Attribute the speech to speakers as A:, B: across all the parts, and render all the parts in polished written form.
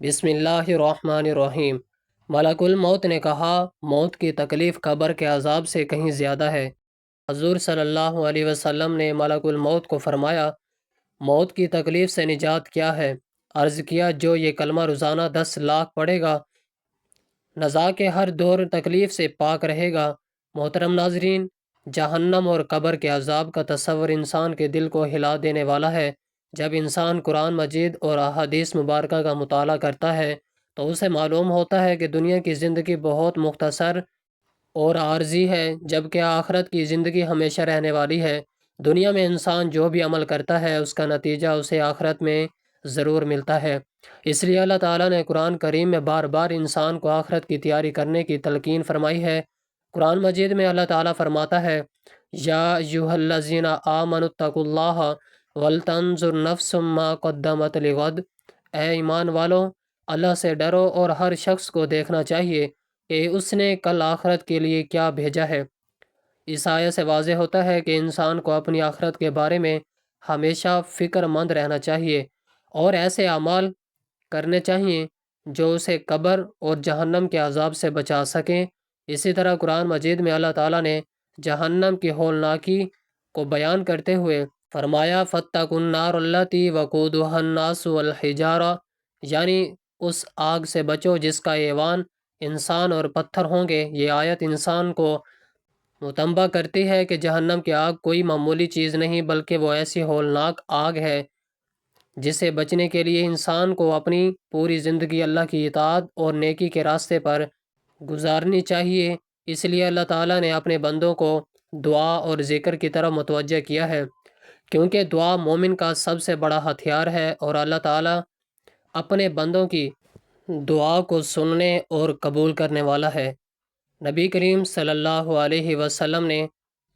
A: بسم اللہ الرحمن الرحیم۔ ملک الموت نے کہا، موت کی تکلیف قبر کے عذاب سے کہیں زیادہ ہے۔ حضور صلی اللہ علیہ وسلم نے ملک الموت کو فرمایا، موت کی تکلیف سے نجات کیا ہے؟ عرض کیا، جو یہ کلمہ روزانہ 10 لاکھ پڑھے گا، نزا کے ہر دور تکلیف سے پاک رہے گا۔ محترم ناظرین، جہنم اور قبر کے عذاب کا تصور انسان کے دل کو ہلا دینے والا ہے۔ جب انسان قرآن مجید اور احادیث مبارکہ کا مطالعہ کرتا ہے تو اسے معلوم ہوتا ہے کہ دنیا کی زندگی بہت مختصر اور عارضی ہے، جبکہ آخرت کی زندگی ہمیشہ رہنے والی ہے۔ دنیا میں انسان جو بھی عمل کرتا ہے اس کا نتیجہ اسے آخرت میں ضرور ملتا ہے۔ اس لیے اللہ تعالیٰ نے قرآن کریم میں بار بار انسان کو آخرت کی تیاری کرنے کی تلقین فرمائی ہے۔ قرآن مجید میں اللہ تعالیٰ فرماتا ہے، یا ایھا الذین آمنوا اتقوا اللہ ولتنظر نفس ما قدمت لغد۔ اے ایمان والو، اللہ سے ڈرو اور ہر شخص کو دیکھنا چاہیے کہ اس نے کل آخرت کے لیے کیا بھیجا ہے۔ اس آیت سے واضح ہوتا ہے کہ انسان کو اپنی آخرت کے بارے میں ہمیشہ فکر مند رہنا چاہیے اور ایسے اعمال کرنے چاہیے جو اسے قبر اور جہنم کے عذاب سے بچا سکیں۔ اسی طرح قرآن مجید میں اللہ تعالیٰ نے جہنم کی ہولناکی کو بیان کرتے ہوئے فرمایا، فاتقوا النار التی وقودها الناس والحجارہ، یعنی اس آگ سے بچو جس کا ایوان انسان اور پتھر ہوں گے۔ یہ آیت انسان کو متنبہ کرتی ہے کہ جہنم کی آگ کوئی معمولی چیز نہیں بلکہ وہ ایسی ہولناک آگ ہے جسے بچنے کے لیے انسان کو اپنی پوری زندگی اللہ کی اطاعت اور نیکی کے راستے پر گزارنی چاہیے۔ اس لیے اللہ تعالیٰ نے اپنے بندوں کو دعا اور ذکر کی طرف متوجہ کیا ہے، کیونکہ دعا مومن کا سب سے بڑا ہتھیار ہے اور اللہ تعالیٰ اپنے بندوں کی دعا کو سننے اور قبول کرنے والا ہے۔ نبی کریم صلی اللہ علیہ وسلم نے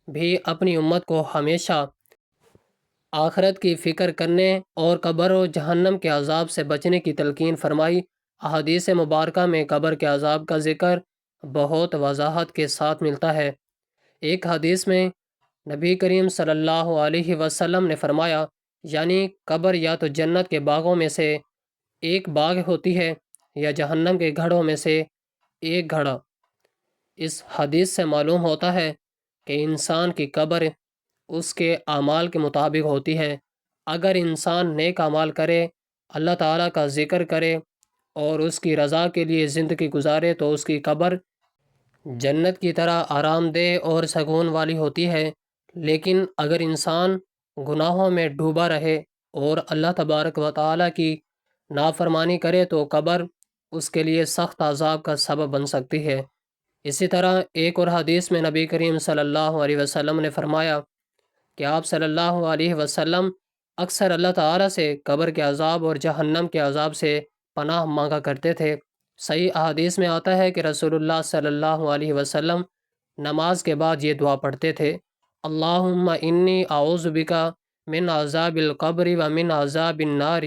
A: بھی اپنی امت کو ہمیشہ آخرت کی فکر کرنے اور قبر و جہنم کے عذاب سے بچنے کی تلقین فرمائی۔ احادیث مبارکہ میں قبر کے عذاب کا ذکر بہت وضاحت کے ساتھ ملتا ہے۔ ایک حدیث میں نبی کریم صلی اللہ علیہ وسلم نے فرمایا، یعنی قبر یا تو جنت کے باغوں میں سے ایک باغ ہوتی ہے یا جہنم کے گڑھوں میں سے ایک گڑھا۔ اس حدیث سے معلوم ہوتا ہے کہ انسان کی قبر اس کے اعمال کے مطابق ہوتی ہے۔ اگر انسان نیک اعمال کرے، اللہ تعالیٰ کا ذکر کرے اور اس کی رضا کے لیے زندگی گزارے تو اس کی قبر جنت کی طرح آرام دہ اور سکون والی ہوتی ہے۔ لیکن اگر انسان گناہوں میں ڈوبا رہے اور اللہ تبارک و تعالیٰ کی نافرمانی کرے تو قبر اس کے لیے سخت عذاب کا سبب بن سکتی ہے۔ اسی طرح ایک اور حدیث میں نبی کریم صلی اللہ علیہ وسلم نے فرمایا کہ آپ صلی اللہ علیہ وسلم اکثر اللہ تعالیٰ سے قبر کے عذاب اور جہنم کے عذاب سے پناہ مانگا کرتے تھے۔ صحیح احادیث میں آتا ہے کہ رسول اللہ صلی اللہ علیہ وسلم نماز کے بعد یہ دعا پڑھتے تھے، اللہم انی اعوذ بک من عذاب القبر و من عذاب النار۔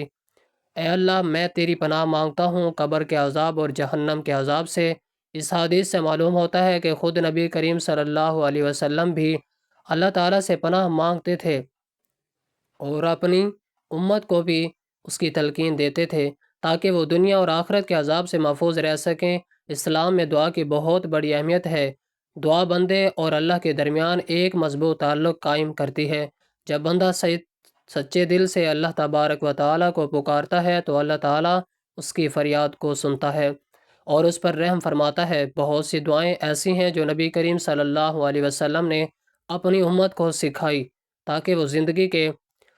A: اے اللہ، میں تیری پناہ مانگتا ہوں قبر کے عذاب اور جہنم کے عذاب سے۔ اس حدیث سے معلوم ہوتا ہے کہ خود نبی کریم صلی اللہ علیہ وسلم بھی اللہ تعالیٰ سے پناہ مانگتے تھے اور اپنی امت کو بھی اس کی تلقین دیتے تھے تاکہ وہ دنیا اور آخرت کے عذاب سے محفوظ رہ سکیں۔ اسلام میں دعا کی بہت بڑی اہمیت ہے۔ دعا بندے اور اللہ کے درمیان ایک مضبوط تعلق قائم کرتی ہے۔ جب بندہ سچے دل سے اللہ تبارک و تعالیٰ کو پکارتا ہے تو اللہ تعالیٰ اس کی فریاد کو سنتا ہے اور اس پر رحم فرماتا ہے۔ بہت سی دعائیں ایسی ہیں جو نبی کریم صلی اللہ علیہ وسلم نے اپنی امت کو سکھائی تاکہ وہ زندگی کے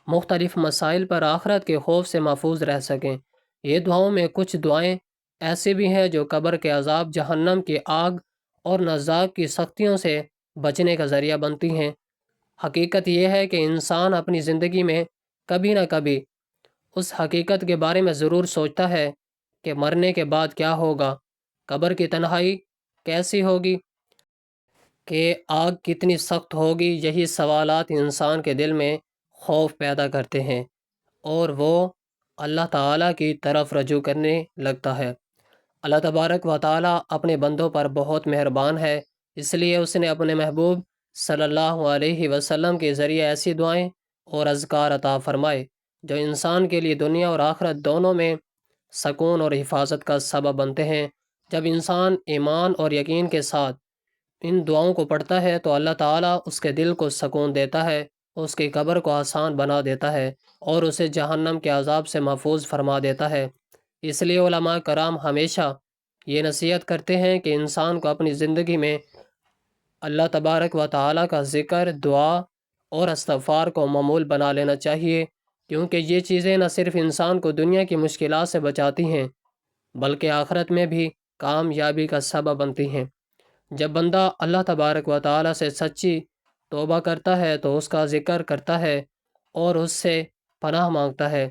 A: مختلف مسائل پر آخرت کے خوف سے محفوظ رہ سکیں۔ یہ دعاؤں میں کچھ دعائیں ایسی بھی ہیں جو قبر کے عذاب، جہنم کی آگ اور نزاع کی سختیوں سے بچنے کا ذریعہ بنتی ہیں۔ حقیقت یہ ہے کہ انسان اپنی زندگی میں کبھی نہ کبھی اس حقیقت کے بارے میں ضرور سوچتا ہے کہ مرنے کے بعد کیا ہوگا، قبر کی تنہائی کیسی ہوگی، کہ آگ کتنی سخت ہوگی۔ یہی سوالات انسان کے دل میں خوف پیدا کرتے ہیں اور وہ اللہ تعالیٰ کی طرف رجوع کرنے لگتا ہے۔ اللہ تبارک و تعالیٰ اپنے بندوں پر بہت مہربان ہے، اس لیے اس نے اپنے محبوب صلی اللہ علیہ وسلم کے ذریعے ایسی دعائیں اور اذکار عطا فرمائے جو انسان کے لیے دنیا اور آخرت دونوں میں سکون اور حفاظت کا سبب بنتے ہیں۔ جب انسان ایمان اور یقین کے ساتھ ان دعاؤں کو پڑھتا ہے تو اللہ تعالیٰ اس کے دل کو سکون دیتا ہے، اس کی قبر کو آسان بنا دیتا ہے اور اسے جہنم کے عذاب سے محفوظ فرما دیتا ہے۔ اس لیے علماء کرام ہمیشہ یہ نصیحت کرتے ہیں کہ انسان کو اپنی زندگی میں اللہ تبارک و تعالیٰ کا ذکر، دعا اور استغفار کو معمول بنا لینا چاہیے، کیونکہ یہ چیزیں نہ صرف انسان کو دنیا کی مشکلات سے بچاتی ہیں بلکہ آخرت میں بھی کامیابی کا سبب بنتی ہیں۔ جب بندہ اللہ تبارک و تعالیٰ سے سچی توبہ کرتا ہے تو اس کا ذکر کرتا ہے اور اس سے پناہ مانگتا ہے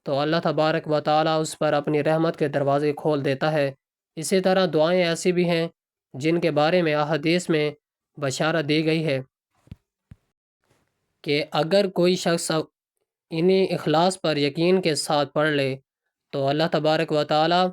A: تو اللہ تبارک و تعالیٰ اس پر اپنی رحمت کے دروازے کھول دیتا ہے۔ اسی طرح دعائیں ایسی بھی ہیں جن کے بارے میں احادیث میں بشارت دی گئی ہے کہ اگر کوئی شخص انہیں اخلاص پر یقین کے ساتھ پڑھ لے تو اللہ تبارک و تعالیٰ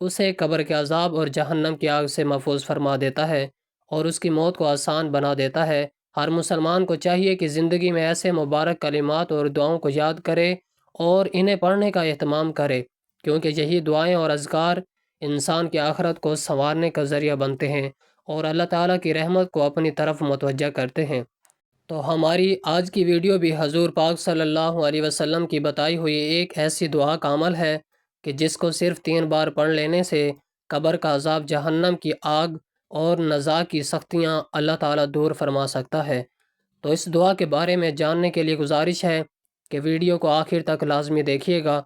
A: اسے قبر کے عذاب اور جہنم کی آگ سے محفوظ فرما دیتا ہے اور اس کی موت کو آسان بنا دیتا ہے۔ ہر مسلمان کو چاہیے کہ زندگی میں ایسے مبارک کلمات اور دعاؤں کو یاد کرے اور انہیں پڑھنے کا اہتمام کرے، کیونکہ یہی دعائیں اور اذکار انسان کی آخرت کو سنوارنے کا ذریعہ بنتے ہیں اور اللہ تعالیٰ کی رحمت کو اپنی طرف متوجہ کرتے ہیں۔ تو ہماری آج کی ویڈیو بھی حضور پاک صلی اللہ علیہ وسلم کی بتائی ہوئی ایک ایسی دعا کا عمل ہے کہ جس کو صرف 3 بار پڑھ لینے سے قبر کا عذاب، جہنم کی آگ اور نزاع کی سختیاں اللہ تعالیٰ دور فرما سکتا ہے۔ تو اس دعا کے بارے میں جاننے کے لیے گزارش ہے کہ ویڈیو کو آخر تک لازمی دیکھیے گا۔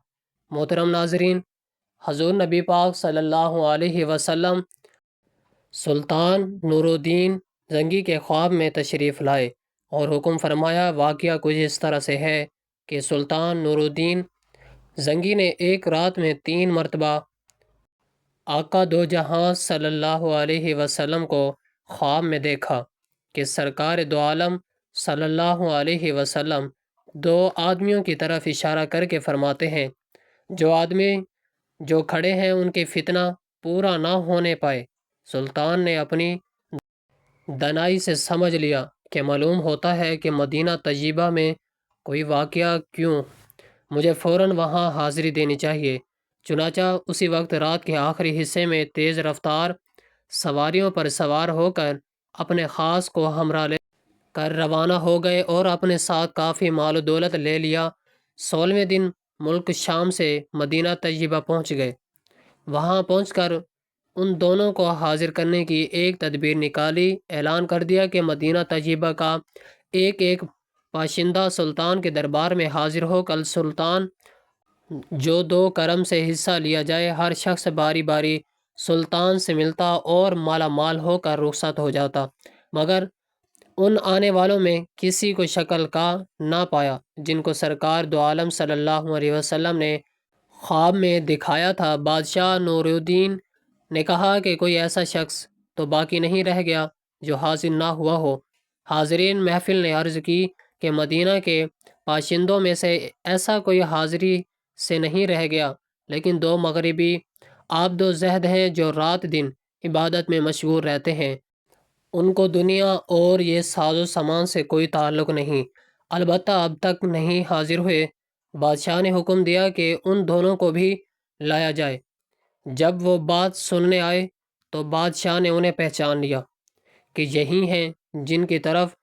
A: محترم ناظرین، حضور نبی پاک صلی اللہ علیہ وسلم سلطان نور الدین زنگی کے خواب میں تشریف لائے اور حکم فرمایا۔ واقعہ کچھ اس طرح سے ہے کہ سلطان نور الدین زنگی نے ایک رات میں 3 مرتبہ آقا دو جہاں صلی اللہ علیہ وسلم کو خواب میں دیکھا کہ سرکار دو عالم صلی اللہ علیہ وسلم 2 آدمیوں کی طرف اشارہ کر کے فرماتے ہیں، جو آدمی جو کھڑے ہیں ان کے فتنہ پورا نہ ہونے پائے۔ سلطان نے اپنی دانائی سے سمجھ لیا کہ معلوم ہوتا ہے کہ مدینہ طیبہ میں کوئی واقعہ کیوں، مجھے فوراً وہاں حاضری دینی چاہیے۔ چنانچہ اسی وقت رات کے آخری حصے میں تیز رفتار سواریوں پر سوار ہو کر اپنے خاص کو ہمراہ لے کر روانہ ہو گئے اور اپنے ساتھ کافی مال و دولت لے لیا۔ 16ویں دن ملک شام سے مدینہ طیبہ پہنچ گئے۔ وہاں پہنچ کر ان دونوں کو حاضر کرنے کی ایک تدبیر نکالی۔ اعلان کر دیا کہ مدینہ طیبہ کا ایک ایک باشندہ سلطان کے دربار میں حاضر ہو کر سلطان جو 2 کرم سے حصہ لیا جائے۔ ہر شخص باری باری سلطان سے ملتا اور مالا مال ہو کر رخصت ہو جاتا، مگر ان آنے والوں میں کسی کو شکل کا نہ پایا جن کو سرکار دو عالم صلی اللہ علیہ وسلم نے خواب میں دکھایا تھا۔ بادشاہ نور الدین نے کہا کہ کوئی ایسا شخص تو باقی نہیں رہ گیا جو حاضر نہ ہوا ہو۔ حاضرین محفل نے عرض کی کہ مدینہ کے باشندوں میں سے ایسا کوئی حاضری سے نہیں رہ گیا، لیکن 2 مغربی عابد و زہد ہیں جو رات دن عبادت میں مشغول رہتے ہیں، ان کو دنیا اور یہ ساز و سامان سے کوئی تعلق نہیں، البتہ اب تک نہیں حاضر ہوئے۔ بادشاہ نے حکم دیا کہ ان دونوں کو بھی لایا جائے۔ جب وہ بات سننے آئے تو بادشاہ نے انہیں پہچان لیا کہ یہی ہیں جن کی طرف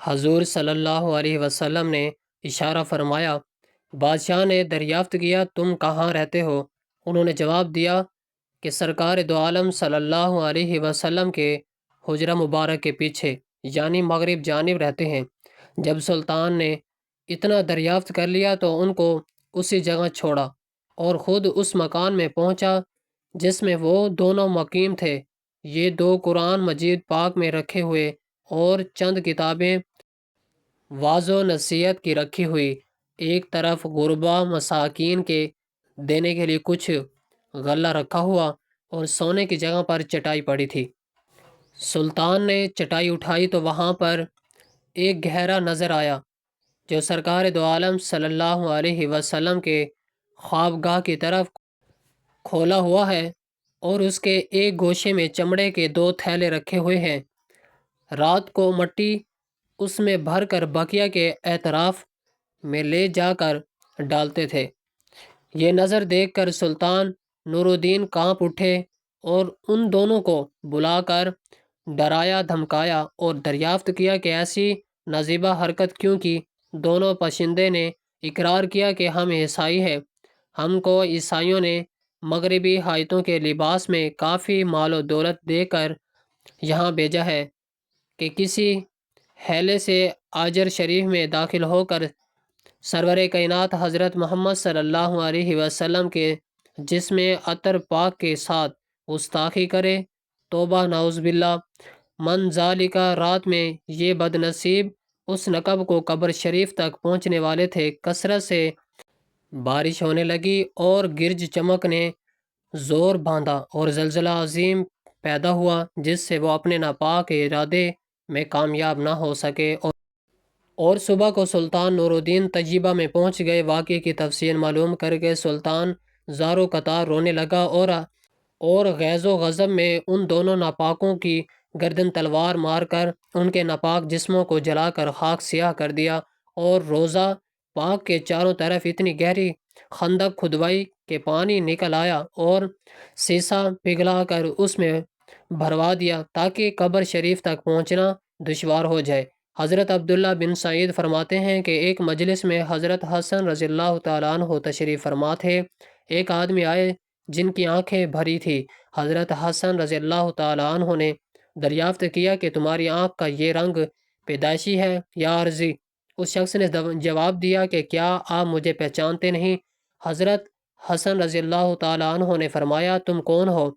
A: حضور صلی اللہ علیہ وسلم نے اشارہ فرمایا۔ بادشاہ نے دریافت کیا، تم کہاں رہتے ہو؟ انہوں نے جواب دیا کہ سرکار دو عالم صلی اللہ علیہ وسلم کے حجرہ مبارک کے پیچھے یعنی مغرب جانب رہتے ہیں۔ جب سلطان نے اتنا دریافت کر لیا تو ان کو اسی جگہ چھوڑا اور خود اس مکان میں پہنچا جس میں وہ دونوں مقیم تھے۔ یہ 2 قرآن مجید پاک میں رکھے ہوئے اور چند کتابیں واعظ و نصیحت کی رکھی ہوئی، ایک طرف غربا مساکین کے دینے کے لیے کچھ غلہ رکھا ہوا اور سونے کی جگہ پر چٹائی پڑی تھی۔ سلطان نے چٹائی اٹھائی تو وہاں پر ایک گہرا نظر آیا جو سرکار دو عالم صلی اللہ علیہ وسلم کے خوابگاہ کی طرف کھولا ہوا ہے اور اس کے ایک گوشے میں چمڑے کے 2 تھیلے رکھے ہوئے ہیں۔ رات کو مٹی اس میں بھر کر بقیہ کے اطراف میں لے جا کر ڈالتے تھے۔ یہ نظر دیکھ کر سلطان نور الدین کانپ اٹھے اور ان دونوں کو بلا کر ڈرایا دھمکایا اور دریافت کیا کہ ایسی نازیبہ حرکت کیوں کی۔ دونوں پاشندے نے اقرار کیا کہ ہم عیسائی ہیں، ہم کو عیسائیوں نے مغربی حایتوں کے لباس میں کافی مال و دولت دے کر یہاں بھیجا ہے کہ کسی حیلے سے آجر شریف میں داخل ہو کر سرور کائنات حضرت محمد صلی اللہ علیہ وسلم کے جسم عطر پاک کے ساتھ گستاخی کرے۔ توبہ نعوذ باللہ۔ من ذالکہ رات میں یہ بد نصیب اس نقب کو قبر شریف تک پہنچنے والے تھے۔ کثرت سے بارش ہونے لگی اور گرج چمک نے زور باندھا اور زلزلہ عظیم پیدا ہوا جس سے وہ اپنے ناپاک ارادے میں کامیاب نہ ہو سکے اور صبح کو سلطان نور الدین طیبہ میں پہنچ گئے۔ واقعے کی تفصیل معلوم کر کے سلطان زار و قطار رونے لگا اور غیظ و غضب میں ان دونوں ناپاکوں کی گردن تلوار مار کر ان کے ناپاک جسموں کو جلا کر خاک سیاہ کر دیا اور روضہ پاک کے چاروں طرف اتنی گہری خندق کھدوائی کہ پانی نکل آیا اور سیسا پگھلا کر اس میں بھروا دیا تاکہ قبر شریف تک پہنچنا دشوار ہو جائے۔ حضرت عبداللہ بن سعید فرماتے ہیں کہ ایک مجلس میں حضرت حسن رضی اللہ تعالیٰ عنہ تشریف فرما تھے۔ ایک آدمی آئے جن کی آنکھیں بھری تھی۔ حضرت حسن رضی اللہ تعالیٰ عنہ نے دریافت کیا کہ تمہاری آنکھ کا یہ رنگ پیدائشی ہے یا عارضی؟ اس شخص نے جواب دیا کہ کیا آپ مجھے پہچانتے نہیں؟ حضرت حسن رضی اللہ تعالیٰ عنہ نے فرمایا تم کون ہو؟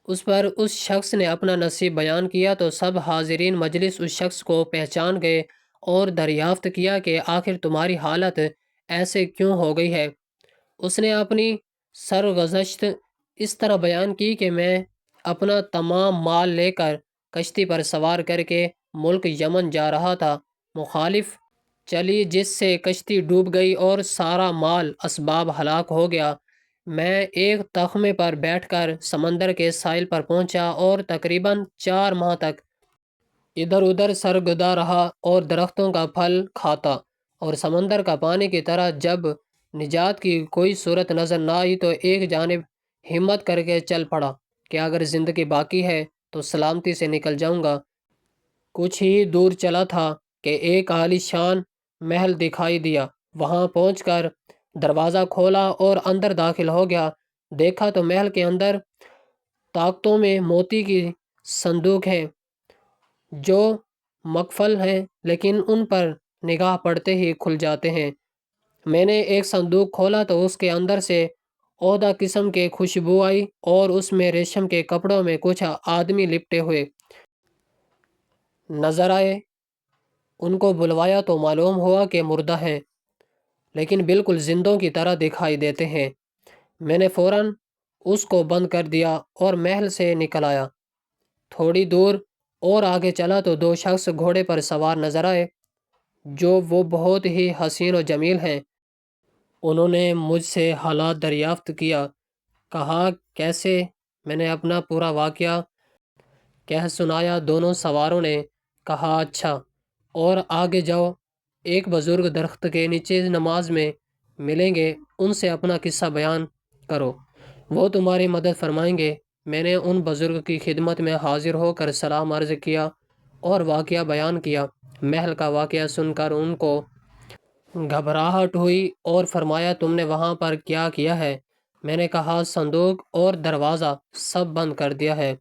A: اس پر اس شخص نے اپنا نصیب بیان کیا تو سب حاضرین مجلس اس شخص کو پہچان گئے اور دریافت کیا کہ آخر تمہاری حالت ایسے کیوں ہو گئی ہے؟ اس نے اپنی سرگزشت اس طرح بیان کی کہ میں اپنا تمام مال لے کر کشتی پر سوار کر کے ملک یمن جا رہا تھا، مخالف چلی جس سے کشتی ڈوب گئی اور سارا مال اسباب ہلاک ہو گیا۔ میں ایک تخمے پر بیٹھ کر سمندر کے ساحل پر پہنچا اور تقریباً 4 ماہ تک ادھر ادھر سرگردہ رہا اور درختوں کا پھل کھاتا اور سمندر کا پانی کی طرح۔ جب نجات کی کوئی صورت نظر نہ آئی تو ایک جانب ہمت کر کے چل پڑا کہ اگر زندگی باقی ہے تو سلامتی سے نکل جاؤں گا۔ کچھ ہی دور چلا تھا کہ ایک عالی شان محل دکھائی دیا۔ وہاں پہنچ کر دروازہ کھولا اور اندر داخل ہو گیا۔ دیکھا تو محل کے اندر طاقتوں میں موتی کی صندوق ہیں جو مقفل ہیں لیکن ان پر نگاہ پڑتے ہی کھل جاتے ہیں۔ میں نے ایک صندوق کھولا تو اس کے اندر سے عہدہ قسم کے خوشبو آئی اور اس میں ریشم کے کپڑوں میں کچھ آدمی لپٹے ہوئے نظر آئے۔ ان کو بلوایا تو معلوم ہوا کہ مردہ ہیں لیکن بالکل زندوں کی طرح دکھائی دیتے ہیں۔ میں نے فوراً اس کو بند کر دیا اور محل سے نکل آیا۔ تھوڑی دور اور آگے چلا تو 2 شخص گھوڑے پر سوار نظر آئے جو وہ بہت ہی حسین و جمیل ہیں۔ انہوں نے مجھ سے حالات دریافت کیا، کہا کیسے؟ میں نے اپنا پورا واقعہ کہہ سنایا۔ دونوں سواروں نے کہا اچھا اور آگے جاؤ، ایک بزرگ درخت کے نیچے نماز میں ملیں گے، ان سے اپنا قصہ بیان کرو، وہ تمہاری مدد فرمائیں گے۔ میں نے ان بزرگ کی خدمت میں حاضر ہو کر سلام عرض کیا اور واقعہ بیان کیا۔ محل کا واقعہ سن کر ان کو گھبراہٹ ہوئی اور فرمایا تم نے وہاں پر کیا کیا ہے؟ میں نے کہا صندوق اور دروازہ سب بند کر دیا ہے۔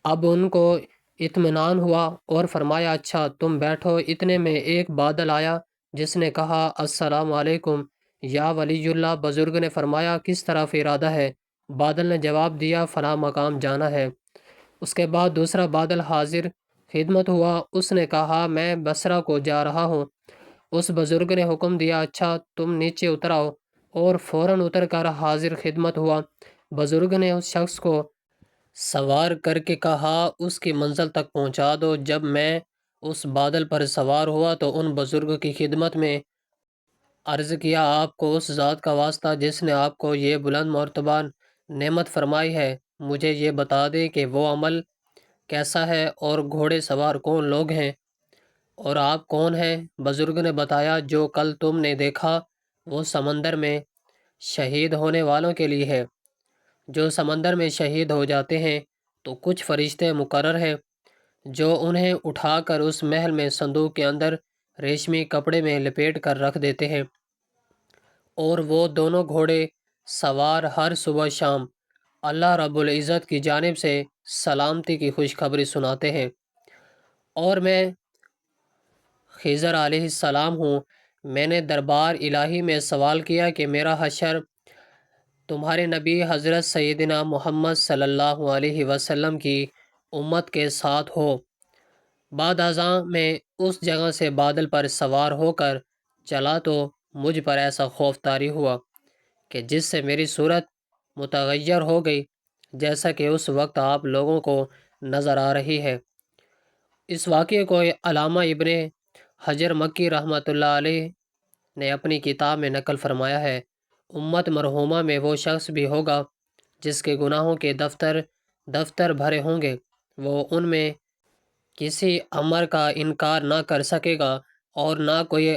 A: اب ان کو اطمینان ہوا اور فرمایا اچھا تم بیٹھو۔ اتنے میں ایک بادل آیا جس نے کہا السلام علیکم یا ولی اللہ۔ بزرگ نے فرمایا کس طرف ارادہ ہے؟ بادل نے جواب دیا فلاں مقام جانا ہے۔ اس کے بعد دوسرا بادل حاضر خدمت ہوا، اس نے کہا میں بصرہ کو جا رہا ہوں۔ اس بزرگ نے حکم دیا اچھا تم نیچے اتر آؤ، اور فوراً اتر کر حاضر خدمت ہوا۔ بزرگ نے اس شخص کو سوار کر کے کہا اس کی منزل تک پہنچا دو۔ جب میں اس بادل پر سوار ہوا تو ان بزرگ کی خدمت میں عرض کیا آپ کو اس ذات کا واسطہ جس نے آپ کو یہ بلند مرتبہ نعمت فرمائی ہے، مجھے یہ بتا دیں کہ وہ عمل کیسا ہے اور گھوڑے سوار کون لوگ ہیں اور آپ کون ہیں؟ بزرگ نے بتایا جو کل تم نے دیکھا وہ سمندر میں شہید ہونے والوں کے لیے ہے۔ جو سمندر میں شہید ہو جاتے ہیں تو کچھ فرشتے مقرر ہیں جو انہیں اٹھا کر اس محل میں صندوق کے اندر ریشمی کپڑے میں لپیٹ کر رکھ دیتے ہیں، اور وہ دونوں گھوڑے سوار ہر صبح شام اللہ رب العزت کی جانب سے سلامتی کی خوشخبری سناتے ہیں۔ اور میں خضر علیہ السلام ہوں، میں نے دربار الہی میں سوال کیا کہ میرا حشر تمہارے نبی حضرت سیدنا محمد صلی اللہ علیہ وسلم کی امت کے ساتھ ہو۔ بعد ازاں میں اس جگہ سے بادل پر سوار ہو کر چلا تو مجھ پر ایسا خوف طاری ہوا کہ جس سے میری صورت متغیر ہو گئی، جیسا کہ اس وقت آپ لوگوں کو نظر آ رہی ہے۔ اس واقعے کو علامہ ابن حجر مکی رحمۃ اللہ علیہ نے اپنی کتاب میں نقل فرمایا ہے۔ امت مرحومہ میں وہ شخص بھی ہوگا جس کے گناہوں کے دفتر بھرے ہوں گے، وہ ان میں کسی امر کا انکار نہ کر سکے گا اور نہ کوئی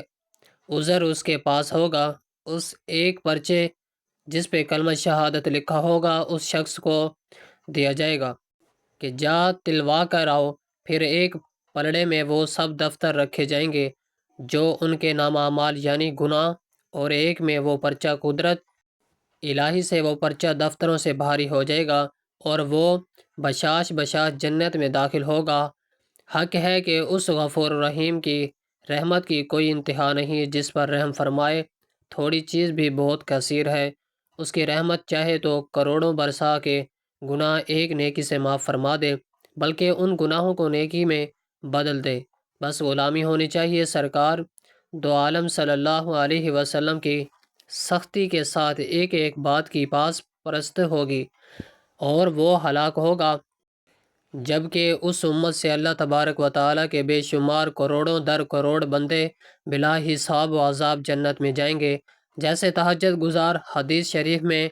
A: عذر اس کے پاس ہوگا۔ اس ایک پرچے جس پہ کلمہ شہادت لکھا ہوگا اس شخص کو دیا جائے گا کہ جا تلوا کر آؤ، پھر ایک پلڑے میں وہ سب دفتر رکھے جائیں گے جو ان کے نام اعمال یعنی گناہ، اور ایک میں وہ پرچہ قدرت الہی سے وہ پرچہ دفتروں سے بھاری ہو جائے گا اور وہ بشاش جنت میں داخل ہوگا۔ حق ہے کہ اس غفور رحیم کی رحمت کی کوئی انتہا نہیں، جس پر رحم فرمائے۔ تھوڑی چیز بھی بہت کثیر ہے، اس کی رحمت چاہے تو کروڑوں برسا کے گناہ ایک نیکی سے معاف فرما دے، بلکہ ان گناہوں کو نیکی میں بدل دے۔ بس غلامی ہونی چاہیے۔ سرکار دو عالم صلی اللہ علیہ وسلم کی سختی کے ساتھ ایک ایک بات کی پاس پرست ہوگی اور وہ ہلاک ہوگا، جبکہ اس امت سے اللہ تبارک و تعالیٰ کے بے شمار کروڑوں در کروڑ بندے بلا حساب و عذاب جنت میں جائیں گے۔ جیسے تہجد گزار حدیث شریف میں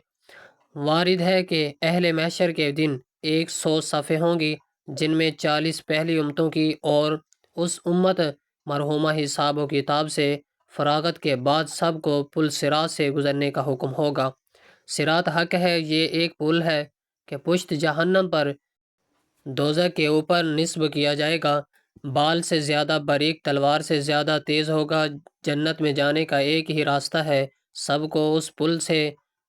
A: وارد ہے کہ اہل محشر کے دن 100 صفیں ہوں گی جن میں 40 پہلی امتوں کی، اور اس امت مرحومہ حساب و کتاب سے فراغت کے بعد سب کو پل صراط سے گزرنے کا حکم ہوگا۔ صراط حق ہے، یہ ایک پل ہے کہ پشت جہنم پر دوزخ کے اوپر نصب کیا جائے گا، بال سے زیادہ باریک، تلوار سے زیادہ تیز ہوگا۔ جنت میں جانے کا ایک ہی راستہ ہے، سب کو اس پل سے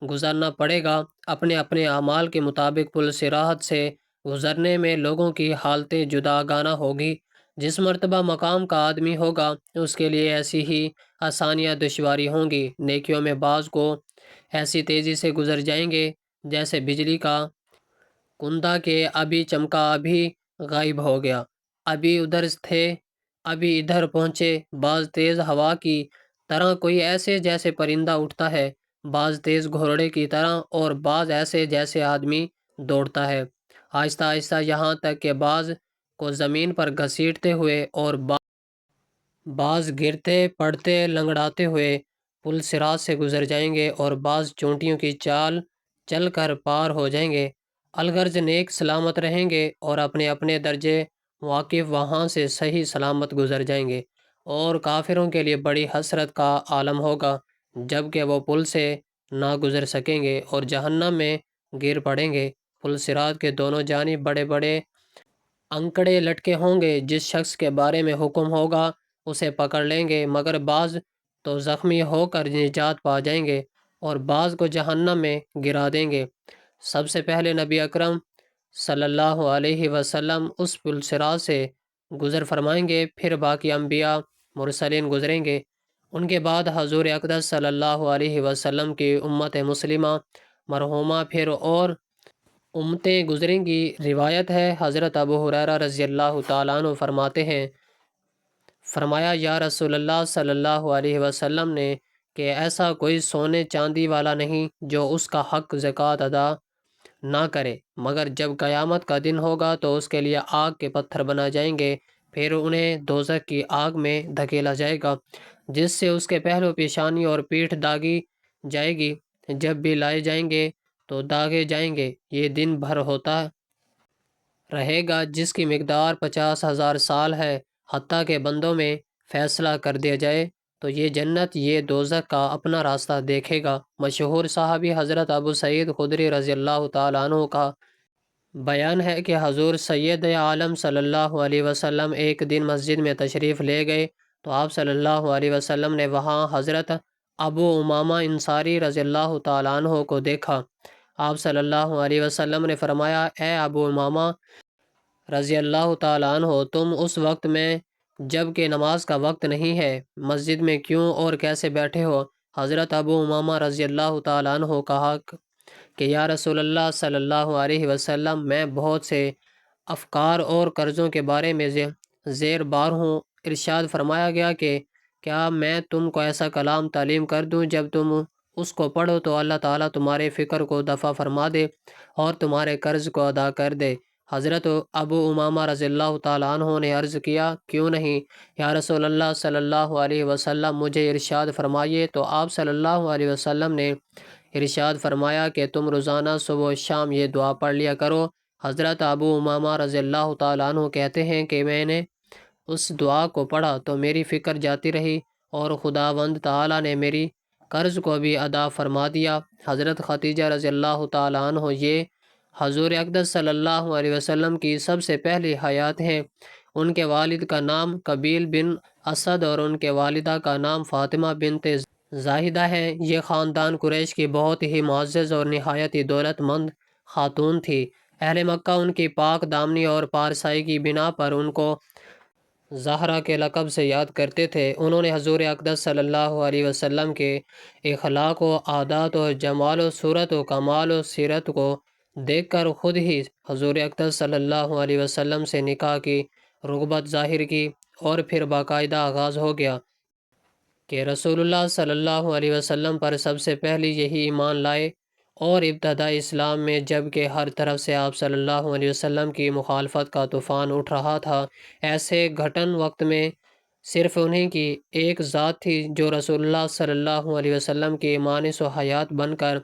A: گزرنا پڑے گا۔ اپنے اپنے اعمال کے مطابق پل صراط سے گزرنے میں لوگوں کی حالتیں جداگانہ ہوگی۔ جس مرتبہ مقام کا آدمی ہوگا اس کے لیے ایسی ہی آسانیاں دشواری ہوں گی۔ نیکیوں میں بعض کو ایسی تیزی سے گزر جائیں گے جیسے بجلی کا کندا کہ ابھی چمکا ابھی غائب ہو گیا، ابھی ادھر تھے ابھی ادھر پہنچے۔ بعض تیز ہوا کی طرح کوئی ایسے جیسے پرندہ اٹھتا ہے، بعض تیز گھوڑے کی طرح، اور بعض ایسے جیسے آدمی دوڑتا ہے، آہستہ آہستہ، یہاں تک کہ بعض کو زمین پر گھسیٹتے ہوئے اور بعض گرتے پڑتے لنگڑاتے ہوئے پل صراط سے گزر جائیں گے، اور بعض چونٹیوں کی چال چل کر پار ہو جائیں گے۔ الغرض نیک سلامت رہیں گے اور اپنے اپنے درجے واقف وہاں سے صحیح سلامت گزر جائیں گے، اور کافروں کے لیے بڑی حسرت کا عالم ہوگا جبکہ وہ پل سے نہ گزر سکیں گے اور جہنم میں گر پڑیں گے۔ پل صراط کے دونوں جانب بڑے بڑے انکڑے لٹکے ہوں گے، جس شخص کے بارے میں حکم ہوگا اسے پکڑ لیں گے، مگر بعض تو زخمی ہو کر نجات پا جائیں گے اور بعض کو جہنم میں گرا دیں گے۔ سب سے پہلے نبی اکرم صلی اللہ علیہ وسلم اس پل صراط سے گزر فرمائیں گے، پھر باقی انبیاء مرسلین گزریں گے، ان کے بعد حضور اقدس صلی اللہ علیہ وسلم کی امت مسلمہ مرحومہ، پھر اور امتیں گزریں گی۔ روایت ہے حضرت ابو ہریرہ رضی اللہ تعالیٰ عنہ فرماتے ہیں، فرمایا یا رسول اللہ صلی اللہ علیہ وسلم نے کہ ایسا کوئی سونے چاندی والا نہیں جو اس کا حق زکوٰۃ ادا نہ کرے، مگر جب قیامت کا دن ہوگا تو اس کے لیے آگ کے پتھر بنا جائیں گے، پھر انہیں دوزخ کی آگ میں دھکیلا جائے گا جس سے اس کے پہلو، پیشانی اور پیٹھ داغی جائے گی۔ جب بھی لائے جائیں گے تو داغے جائیں گے۔ یہ دن بھر ہوتا رہے گا جس کی مقدار 50,000 سال ہے، حتیٰ کہ بندوں میں فیصلہ کر دیا جائے تو یہ جنت یہ دوزخ کا اپنا راستہ دیکھے گا۔ مشہور صحابی حضرت ابو سعید خدری رضی اللہ تعالیٰ عنہ کا بیان ہے کہ حضور سید عالم صلی اللہ علیہ وسلم ایک دن مسجد میں تشریف لے گئے تو آپ صلی اللہ علیہ وسلم نے وہاں حضرت ابو امامہ انصاری رضی اللہ تعالیٰ عنہ کو دیکھا۔ آپ صلی اللہ علیہ وسلم نے فرمایا، اے ابو امامہ رضی اللہ تعالیٰ عنہ، تم اس وقت میں جب کہ نماز کا وقت نہیں ہے مسجد میں کیوں اور کیسے بیٹھے ہو؟ حضرت ابو امامہ رضی اللہ تعالیٰ عنہ کہا کہ یا رسول اللہ صلی اللہ علیہ وسلم، میں بہت سے افکار اور قرضوں کے بارے میں زیر بار ہوں۔ ارشاد فرمایا گیا کہ کیا میں تم کو ایسا کلام تعلیم کر دوں جب تم اس کو پڑھو تو اللہ تعالیٰ تمہارے فکر کو دفع فرما دے اور تمہارے قرض کو ادا کر دے؟ حضرت ابو امامہ رضی اللہ تعالیٰ عنہ نے عرض کیا، کیوں نہیں یا رسول اللہ صلی اللہ علیہ وسلم، مجھے ارشاد فرمائیے۔ تو آپ صلی اللہ علیہ وسلم نے ارشاد فرمایا کہ تم روزانہ صبح و شام یہ دعا پڑھ لیا کرو۔ حضرت ابو امامہ رضی اللہ تعالیٰ عنہ کہتے ہیں کہ میں نے اس دعا کو پڑھا تو میری فکر جاتی رہی اور خداوند تعالیٰ نے میری قرض کو بھی ادا فرما دیا۔ حضرت خدیجہ رضی اللہ تعالیٰ عنہ یہ حضور اقدس صلی اللہ علیہ وسلم کی سب سے پہلی حیات ہیں۔ ان کے والد کا نام قبیل بن اسد اور ان کے والدہ کا نام فاطمہ بنت زاہدہ ہے۔ یہ خاندان قریش کی بہت ہی معزز اور نہایت ہی دولت مند خاتون تھی۔ اہل مکہ ان کی پاک دامنی اور پارسائی کی بنا پر ان کو زہرا کے لقب سے یاد کرتے تھے۔ انہوں نے حضور اقدس صلی اللہ علیہ وسلم کے اخلاق و عادات و جمال و صورت و کمال و سیرت کو دیکھ کر خود ہی حضور اقدس صلی اللہ علیہ وسلم سے نکاح کی رغبت ظاہر کی، اور پھر باقاعدہ آغاز ہو گیا کہ رسول اللہ صلی اللہ علیہ وسلم پر سب سے پہلی یہی ایمان لائے۔ اور ابتدا اسلام میں جب کہ ہر طرف سے آپ صلی اللہ علیہ وسلم کی مخالفت کا طوفان اٹھ رہا تھا، ایسے گھٹن وقت میں صرف انہیں کی ایک ذات تھی جو رسول اللہ صلی اللہ علیہ وسلم کی مانس و حیات بن کر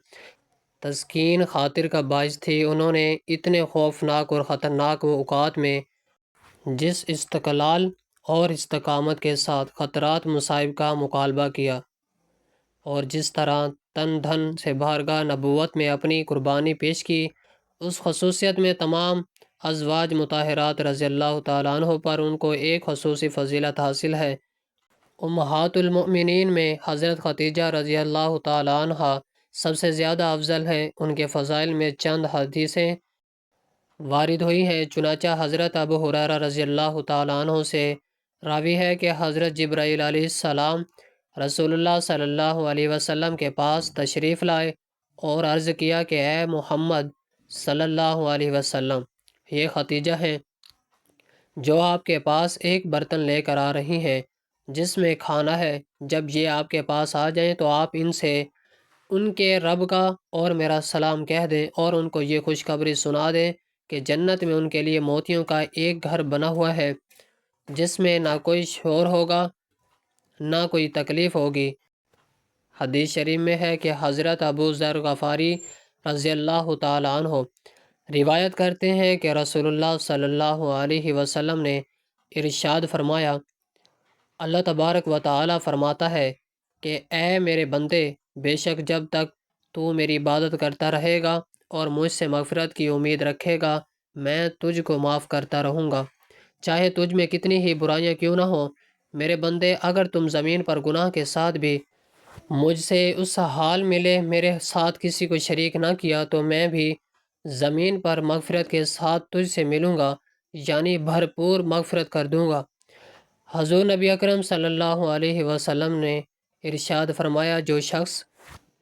A: تسکین خاطر کا باعث تھی۔ انہوں نے اتنے خوفناک اور خطرناک اوقات میں جس استقلال اور استقامت کے ساتھ خطرات مصائب کا مقابلہ کیا اور جس طرح تن دھن سے بارگاہ نبوت میں اپنی قربانی پیش کی، اس خصوصیت میں تمام ازواج مطہرات رضی اللہ تعالیٰ عنہ پر ان کو ایک خصوصی فضیلت حاصل ہے۔ امہات المؤمنین میں حضرت خدیجہ رضی اللہ تعالیٰ عنہ سب سے زیادہ افضل ہیں۔ ان کے فضائل میں چند حدیثیں وارد ہوئی ہیں۔ چنانچہ حضرت ابو ہریرہ رضی اللہ تعالیٰ عنہ سے راوی ہے کہ حضرت جبرائیل علیہ السلام رسول اللہ صلی اللہ علیہ وسلم کے پاس تشریف لائے اور عرض کیا کہ اے محمد صلی اللہ علیہ وسلم، یہ خدیجہ ہیں جو آپ کے پاس ایک برتن لے کر آ رہی ہیں جس میں کھانا ہے۔ جب یہ آپ کے پاس آ جائیں تو آپ ان سے ان کے رب کا اور میرا سلام کہہ دیں اور ان کو یہ خوشخبری سنا دیں کہ جنت میں ان کے لیے موتیوں کا ایک گھر بنا ہوا ہے جس میں نہ کوئی شور ہوگا نہ کوئی تکلیف ہوگی۔ حدیث شریف میں ہے کہ حضرت ابو ذر غفاری رضی اللہ تعالیٰ عنہ روایت کرتے ہیں کہ رسول اللہ صلی اللہ علیہ وسلم نے ارشاد فرمایا، اللہ تبارک و تعالیٰ فرماتا ہے کہ اے میرے بندے، بے شک جب تک تو میری عبادت کرتا رہے گا اور مجھ سے مغفرت کی امید رکھے گا، میں تجھ کو معاف کرتا رہوں گا، چاہے تجھ میں کتنی ہی برائیاں کیوں نہ ہوں۔ میرے بندے، اگر تم زمین پر گناہ کے ساتھ بھی مجھ سے اس حال ملے میرے ساتھ کسی کو شریک نہ کیا تو میں بھی زمین پر مغفرت کے ساتھ تجھ سے ملوں گا، یعنی بھرپور مغفرت کر دوں گا۔ حضور نبی اکرم صلی اللہ علیہ وسلم نے ارشاد فرمایا، جو شخص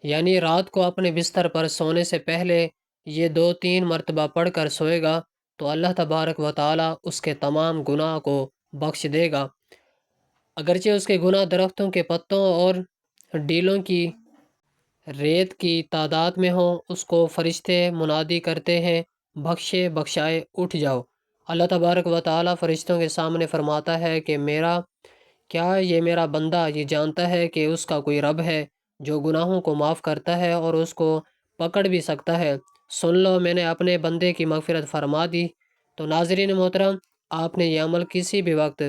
A: یعنی رات کو اپنے بستر پر سونے سے پہلے یہ 2-3 مرتبہ پڑھ کر سوئے گا تو اللہ تبارک و تعالیٰ اس کے تمام گناہ کو بخش دے گا، اگرچہ اس کے گناہ درختوں کے پتوں اور ڈیلوں کی ریت کی تعداد میں ہوں۔ اس کو فرشتے منادی کرتے ہیں، بخشے بخشائے اٹھ جاؤ۔ اللہ تبارک و تعالیٰ فرشتوں کے سامنے فرماتا ہے کہ کیا یہ میرا بندہ یہ جانتا ہے کہ اس کا کوئی رب ہے جو گناہوں کو معاف کرتا ہے اور اس کو پکڑ بھی سکتا ہے؟ سن لو، میں نے اپنے بندے کی مغفرت فرما دی۔ تو ناظرین محترم، آپ نے یہ عمل کسی بھی وقت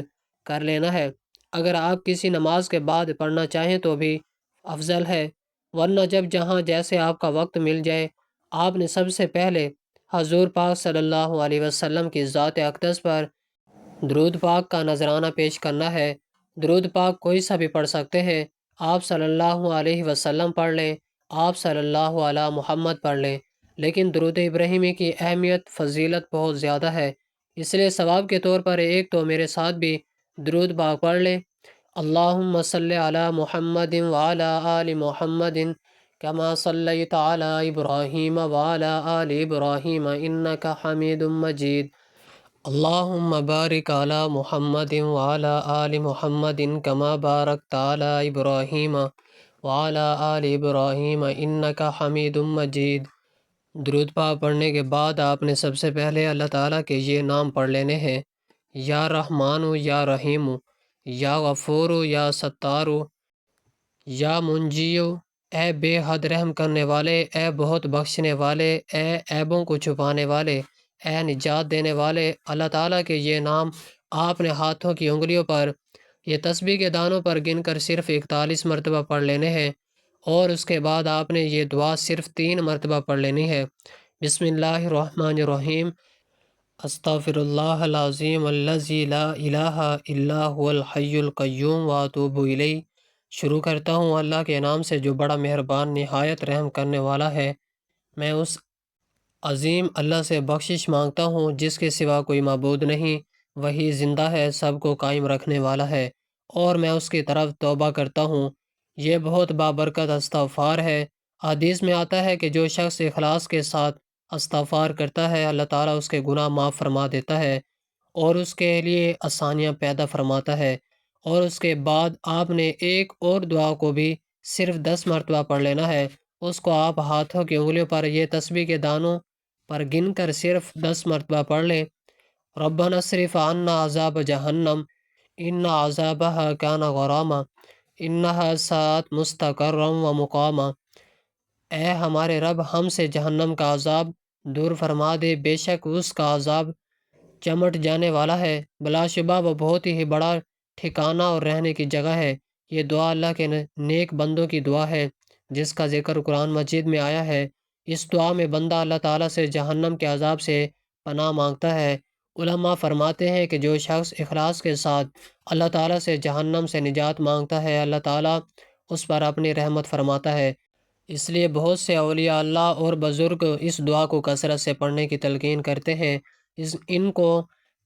A: کر لینا ہے۔ اگر آپ کسی نماز کے بعد پڑھنا چاہیں تو بھی افضل ہے، ورنہ جب جہاں جیسے آپ کا وقت مل جائے آپ نے سب سے پہلے حضور پاک صلی اللہ علیہ وسلم کی ذات اقدس پر درود پاک کا نذرانہ پیش کرنا ہے۔ درود پاک کوئی سا بھی پڑھ سکتے ہیں، آپ صلی اللہ علیہ وسلم پڑھ لیں، آپ صلی اللہ علیہ محمد پڑھ لیں، لیکن درود ابراہیمی کی اہمیت فضیلت بہت زیادہ ہے، اس لیے ثواب کے طور پر ایک تو میرے ساتھ بھی درود پاک پڑھ لیں۔ اللہم صلی علی محمد وعلی آل محمد کما صلیت علی ابراہیم وعلی آل ابراہیم انکا حمید مجید۔ اللہم بارک علی محمد وعلی آل محمد کما بارکت علی ابراہیم وعلی آل ابراہیم انکا حمید مجید۔ درود پاک پڑھنے کے بعد آپ نے سب سے پہلے اللہ تعالیٰ کے یہ نام پڑھ لینے ہیں: یا رحمان یا رحیم، یا غفور یا ستار، یا منجی، اے بے حد رحم کرنے والے، اے بہت بخشنے والے، اے عیبوں کو چھپانے والے، اے نجات دینے والے۔ اللہ تعالیٰ کے یہ نام آپ نے ہاتھوں کی انگلیوں پر یہ تسبیح کے دانوں پر گن کر صرف 41 مرتبہ پڑھ لینے ہیں، اور اس کے بعد آپ نے یہ دعا صرف 3 مرتبہ پڑھ لینی ہے: بسم اللہ الرحمن الرحیم، استغفر اللہ العظیم الذی لا الہ الا هو الحی القیوم واتوب الیہ۔ شروع کرتا ہوں اللہ کے نام سے جو بڑا مہربان نہایت رحم کرنے والا ہے۔ میں اس عظیم اللہ سے بخشش مانگتا ہوں جس کے سوا کوئی معبود نہیں، وہی زندہ ہے، سب کو قائم رکھنے والا ہے، اور میں اس کی طرف توبہ کرتا ہوں۔ یہ بہت بابرکت استغفار ہے۔ حدیث میں آتا ہے کہ جو شخص اخلاص کے ساتھ استغفار کرتا ہے اللہ تعالیٰ اس کے گناہ معاف فرما دیتا ہے اور اس کے لیے آسانیاں پیدا فرماتا ہے۔ اور اس کے بعد آپ نے ایک اور دعا کو بھی صرف 10 مرتبہ پڑھ لینا ہے۔ اس کو آپ ہاتھوں کی انگلیوں پر یہ تسبیح کے دانوں پر گن کر صرف 10 مرتبہ پڑھ لیں: ربنا اصرف عنا عذاب جہنم ان عذابها کان غراما انہا ساءت مستقرا و مقاما۔ اے ہمارے رب، ہم سے جہنم کا عذاب دور فرما دے، بے شک اس کا عذاب چمٹ جانے والا ہے، بلا شبہ وہ بہت ہی بڑا ٹھکانہ اور رہنے کی جگہ ہے۔ یہ دعا اللہ کے نیک بندوں کی دعا ہے جس کا ذکر قرآن مجید میں آیا ہے۔ اس دعا میں بندہ اللہ تعالیٰ سے جہنم کے عذاب سے پناہ مانگتا ہے۔ علماء فرماتے ہیں کہ جو شخص اخلاص کے ساتھ اللہ تعالیٰ سے جہنم سے نجات مانگتا ہے اللہ تعالیٰ اس پر اپنی رحمت فرماتا ہے۔ اس لیے بہت سے اولیاء اللہ اور بزرگ اس دعا کو کثرت سے پڑھنے کی تلقین کرتے ہیں۔ ان کو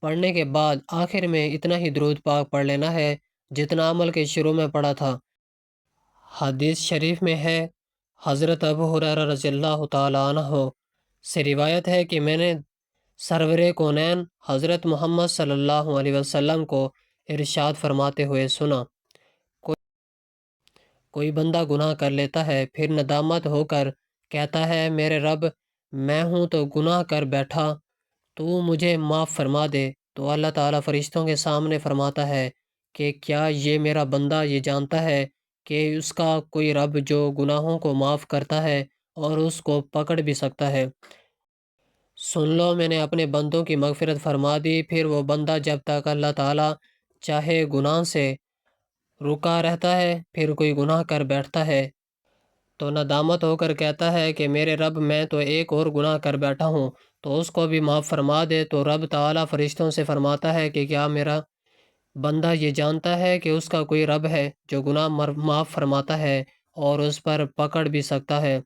A: پڑھنے کے بعد آخر میں اتنا ہی درود پاک پڑھ لینا ہے جتنا عمل کے شروع میں پڑھا تھا۔ حدیث شریف میں ہے، حضرت ابو ہریرہ رضی اللہ تعالیٰ عنہ سے روایت ہے کہ میں نے سرور کونین حضرت محمد صلی اللہ علیہ وسلم کو ارشاد فرماتے ہوئے سنا: کوئی بندہ گناہ کر لیتا ہے، پھر ندامت ہو کر کہتا ہے میرے رب، میں ہوں تو گناہ کر بیٹھا، تو مجھے معاف فرما دے، تو اللہ تعالیٰ فرشتوں کے سامنے فرماتا ہے کہ کیا یہ میرا بندہ یہ جانتا ہے کہ اس کا کوئی رب جو گناہوں کو معاف کرتا ہے اور اس کو پکڑ بھی سکتا ہے؟ سن لو، میں نے اپنے بندوں کی مغفرت فرما دی۔ پھر وہ بندہ جب تک اللہ تعالیٰ چاہے گناہ سے رکا رہتا ہے، پھر کوئی گناہ کر بیٹھتا ہے تو ندامت ہو کر کہتا ہے کہ میرے رب، میں تو ایک اور گناہ کر بیٹھا ہوں، تو اس کو بھی معاف فرما دے، تو رب تعالیٰ فرشتوں سے فرماتا ہے کہ کیا میرا بندہ یہ جانتا ہے کہ اس کا کوئی رب ہے جو گناہ معاف فرماتا ہے اور اس پر پکڑ بھی سکتا ہے؟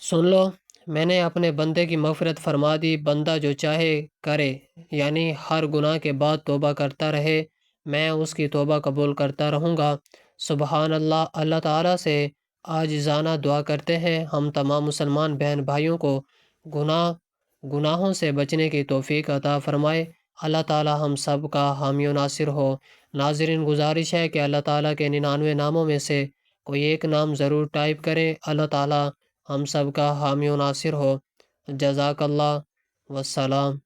A: سن لو، میں نے اپنے بندے کی مغفرت فرما دی، بندہ جو چاہے کرے، یعنی ہر گناہ کے بعد توبہ کرتا رہے، میں اس کی توبہ قبول کرتا رہوں گا۔ سبحان اللہ۔ اللہ تعالیٰ سے عاجزانہ دعا کرتے ہیں ہم تمام مسلمان بہن بھائیوں کو گناہوں سے بچنے کی توفیق عطا فرمائے۔ اللہ تعالیٰ ہم سب کا حامی و ناصر ہو۔ ناظرین، گزارش ہے کہ اللہ تعالیٰ کے 99 ناموں میں سے کوئی ایک نام ضرور ٹائپ کریں۔ اللہ تعالیٰ ہم سب کا حامی و ناصر ہو۔ جزاک اللہ، والسلام۔